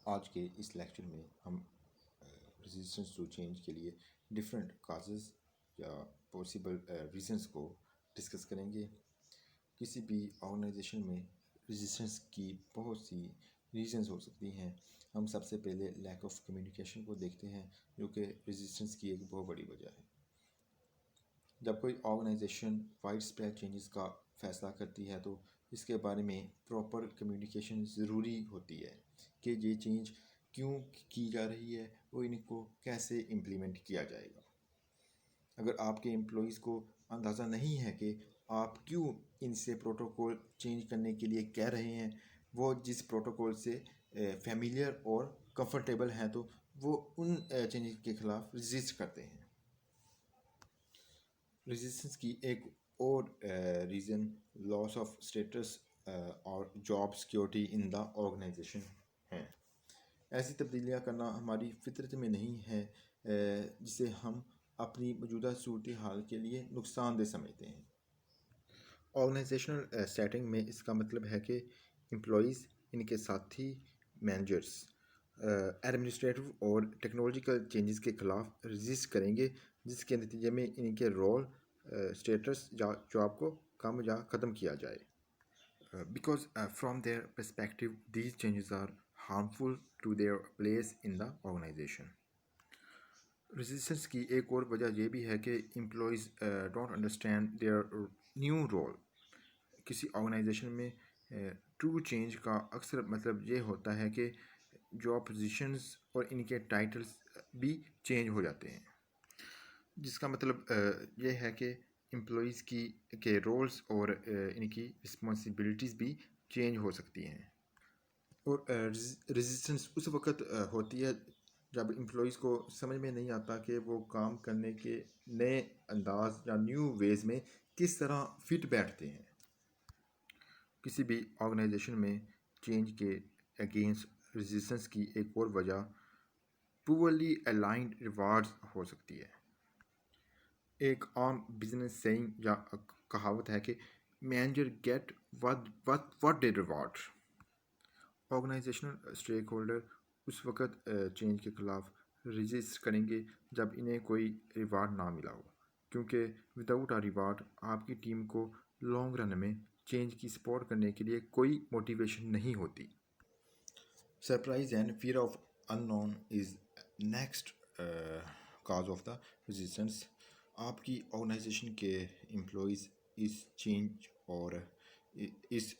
آج کے اس لیکچر میں ہم ریزسٹنس ٹو چینج کے لیے ڈفرینٹ کازز یا پاسبل ریزنس کو ڈسکس کریں گے. کسی بھی آرگنائزیشن میں ریزسٹنس کی بہت سی ریزنز ہو سکتی ہیں. ہم سب سے پہلے لیک آف کمیونیکیشن کو دیکھتے ہیں جو کہ ریزسٹنس کی ایک بہت بڑی وجہ ہے. جب کوئی آرگنائزیشن وائڈ اسپریڈ چینجز کا فیصلہ کرتی ہے تو اس کے بارے میں پراپر کمیونیکیشن ضروری ہوتی ہے کہ یہ چینج کیوں کی جا رہی ہے اور ان کو کیسے امپلیمنٹ کیا جائے گا. اگر آپ کے امپلائیز کو اندازہ نہیں ہے کہ آپ کیوں ان سے پروٹوکول چینج کرنے کے لیے کہہ رہے ہیں، وہ جس پروٹوکول سے فیملیئر اور کمفرٹیبل ہیں، تو وہ ان چینجز کے خلاف ریزسٹ کرتے ہیں. ریزسٹنس کی ایک اور ریزن لاس آف اسٹیٹس اور job security in the organization ہے. ایسی تبدیلیاں کرنا ہماری فطرت میں نہیں ہے جسے ہم اپنی موجودہ صورتحال کے لیے نقصان دہ سمجھتے ہیں. آرگنائزیشنل سیٹنگ میں اس کا مطلب ہے کہ امپلائیز، ان کے ساتھی، مینیجرز ایڈمنسٹریٹو اور ٹیکنالوجیکل چینجز کے خلاف ریزسٹ کریں گے، جس کے نتیجے میں ان کے رول، اسٹیٹس یا جاب کو کم یا ختم کیا جائے. Because from their perspective these changes are harmful to their place in the organisation. Resistance کی ایک اور وجہ یہ بھی ہے کہ employees don't understand their new role. کسی آرگنائزیشن میں ٹرو چینج کا اکثر مطلب یہ ہوتا ہے کہ جاب پوزیشنز اور ان کے ٹائٹلز بھی چینج ہو جاتے ہیں، جس کا مطلب یہ ہے کہ امپلائیز کے رولز اور ان کی رسپانسبلٹیز بھی چینج ہو سکتی ہیں. اور ریزسٹنس اس وقت ہوتی ہے جب امپلائیز کو سمجھ میں نہیں آتا کہ وہ کام کرنے کے نئے انداز یا نیو ویز میں کس طرح فٹ بیٹھتے ہیں. کسی بھی آرگنائزیشن میں چینج کے اگینسٹ ریزسٹنس کی ایک اور وجہ پورلی الائنڈ ریوارڈز ہو سکتی ہے. ایک عام بزنس سینگ یا کہاوت ہے کہ manager get what they reward. Organisational stakeholder اس وقت چینج کے خلاف ریزسٹ کریں گے جب انہیں کوئی ریوارڈ نہ ملا ہو، کیونکہ وداؤٹ اے ریوارڈ آپ کی ٹیم کو لانگ رن میں چینج کی سپورٹ کرنے کے لیے کوئی موٹیویشن نہیں ہوتی. Surprise and fear of unknown is next cause of the resistance. آپ کی آرگنائزیشن کے امپلائیز اس چینج اور اس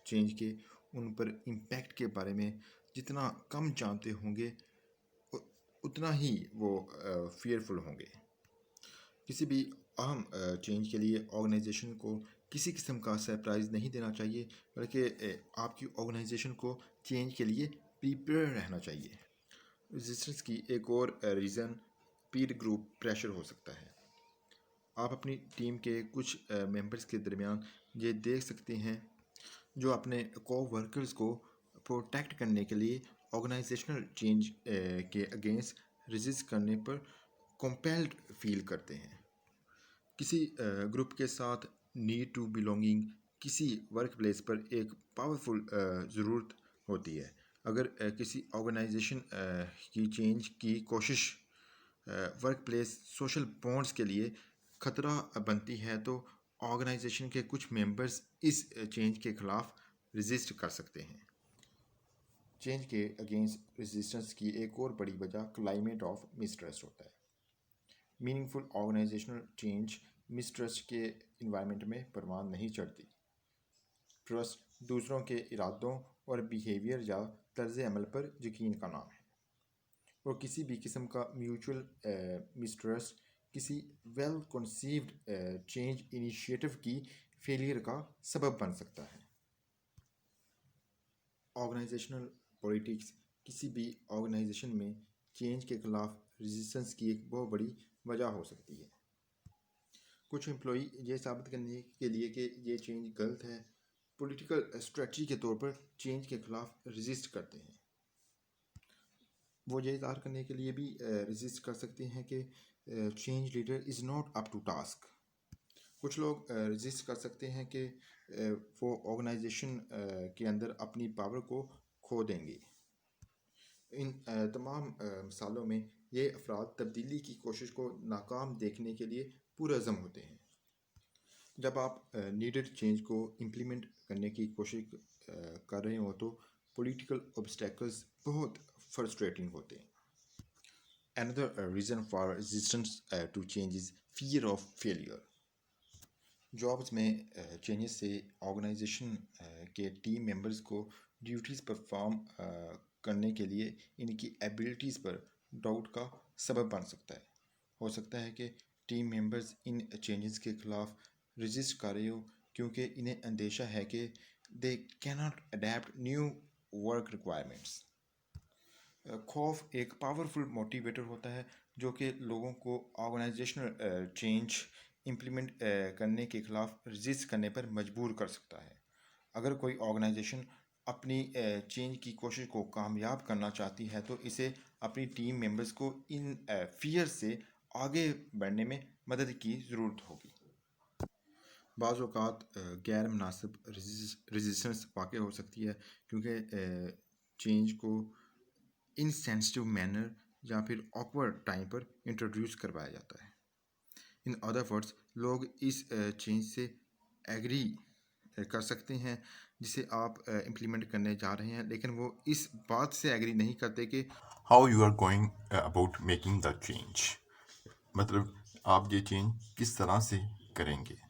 چینج کے ان پر امپیکٹ کے بارے میں جتنا کم جانتے ہوں گے اتنا ہی وہ فیئرفل ہوں گے. کسی بھی اہم چینج کے لیے آرگنائزیشن کو کسی قسم کا سرپرائز نہیں دینا چاہیے، بلکہ آپ کی آرگنائزیشن کو چینج کے لیے پریپیئر رہنا چاہیے. ریزسٹنس کی ایک اور ریزن پیر گروپ پریشر ہو سکتا ہے. آپ اپنی ٹیم کے کچھ ممبرز کے درمیان یہ دیکھ سکتے ہیں جو اپنے کو ورکرز کو پروٹیکٹ کرنے کے لیے آرگنائزیشنل چینج کے اگینسٹ ریزسٹ کرنے پر کمپیلڈ فیل کرتے ہیں. کسی گروپ کے ساتھ نیڈ ٹو بلونگنگ کسی ورک پلیس پر ایک پاورفل ضرورت ہوتی ہے. اگر کسی آرگنائزیشن کی چینج کی کوشش ورک پلیس سوشل بانڈز کے لیے خطرہ بنتی ہے تو آرگنائزیشن کے کچھ ممبرز اس چینج کے خلاف ریزسٹ کر سکتے ہیں. چینج کے اگینسٹ ریزسٹنس کی ایک اور بڑی وجہ کلائمیٹ آف مسٹرسٹ ہوتا ہے. میننگ فل آرگنائزیشنل چینج مسٹرسٹ کے انوائرمنٹ میں پروان نہیں چڑھتی. ٹرسٹ دوسروں کے ارادوں اور بیہیویئر یا طرز عمل پر یقین کا نام ہے، اور کسی بھی قسم کا میوچل مسٹرسٹ کسی ویل کنسیوڈ چینج انیشیٹو کی فیلئر کا سبب بن سکتا ہے. آرگنائزیشنل پولیٹکس کسی بھی آرگنائزیشن میں چینج کے خلاف ریزسٹنس کی ایک بہت بڑی وجہ ہو سکتی ہے. کچھ امپلائی یہ ثابت کرنے کے لیے کہ یہ چینج غلط ہے، پولیٹیکل اسٹریٹجی کے طور پر چینج کے خلاف ریزسٹ کرتے ہیں. وہ یہ اظہار کرنے کے لیے بھی ریزسٹ کر سکتے ہیں کہ change leader is not up to task. کچھ لوگ ریزسٹ کر سکتے ہیں کہ وہ آرگنائزیشن کے اندر اپنی پاور کو کھو دیں گے. ان تمام مثالوں میں یہ افراد تبدیلی کی کوشش کو ناکام دیکھنے کے لیے پرعزم ہوتے ہیں۔ جب آپ نیڈڈ چینج کو امپلیمنٹ کرنے کی کوشش کر رہے ہوں تو پولیٹیکل obstacles بہت فرسٹریٹنگ ہوتے ہیں۔ Another reason for resistance to change is fear of failure. Jobs میں چینجز سے آرگنائزیشن کے ٹیم ممبرز کو ڈیوٹیز پرفارم کرنے کے لیے ان کی ایبلٹیز پر ڈاؤٹ کا سبب بن سکتا ہے۔ ہو سکتا ہے کہ ٹیم ممبرز ان چینجز کے خلاف رجسٹ کر رہے ہو کیونکہ انہیں اندیشہ ہے کہ they can't adapt new work requirements. خوف ایک پاورفل موٹیویٹر ہوتا ہے جو کہ لوگوں کو آرگنائزیشنل چینج امپلیمنٹ کرنے کے خلاف رجسٹ کرنے پر مجبور کر سکتا ہے۔ اگر کوئی آرگنائزیشن اپنی چینج کی کوشش کو کامیاب کرنا چاہتی ہے تو اسے اپنی ٹیم ممبرز کو ان فیئر سے آگے بڑھنے میں مدد کی ضرورت ہوگی۔ بعض اوقات غیر مناسب رزسٹنس واقع ہو سکتی ہے کیونکہ چینج کو انسینسٹیو مینر یا پھر آکورڈ ٹائم پر انٹروڈیوس کروایا جاتا ہے۔ ان ادر ورڈس لوگ اس چینج سے ایگری کر سکتے ہیں جسے آپ امپلیمنٹ کرنے جا رہے ہیں، لیکن وہ اس بات سے ایگری نہیں کرتے کہ how you are going about making the change. مطلب آپ یہ چینج کس طرح سے کریں گے۔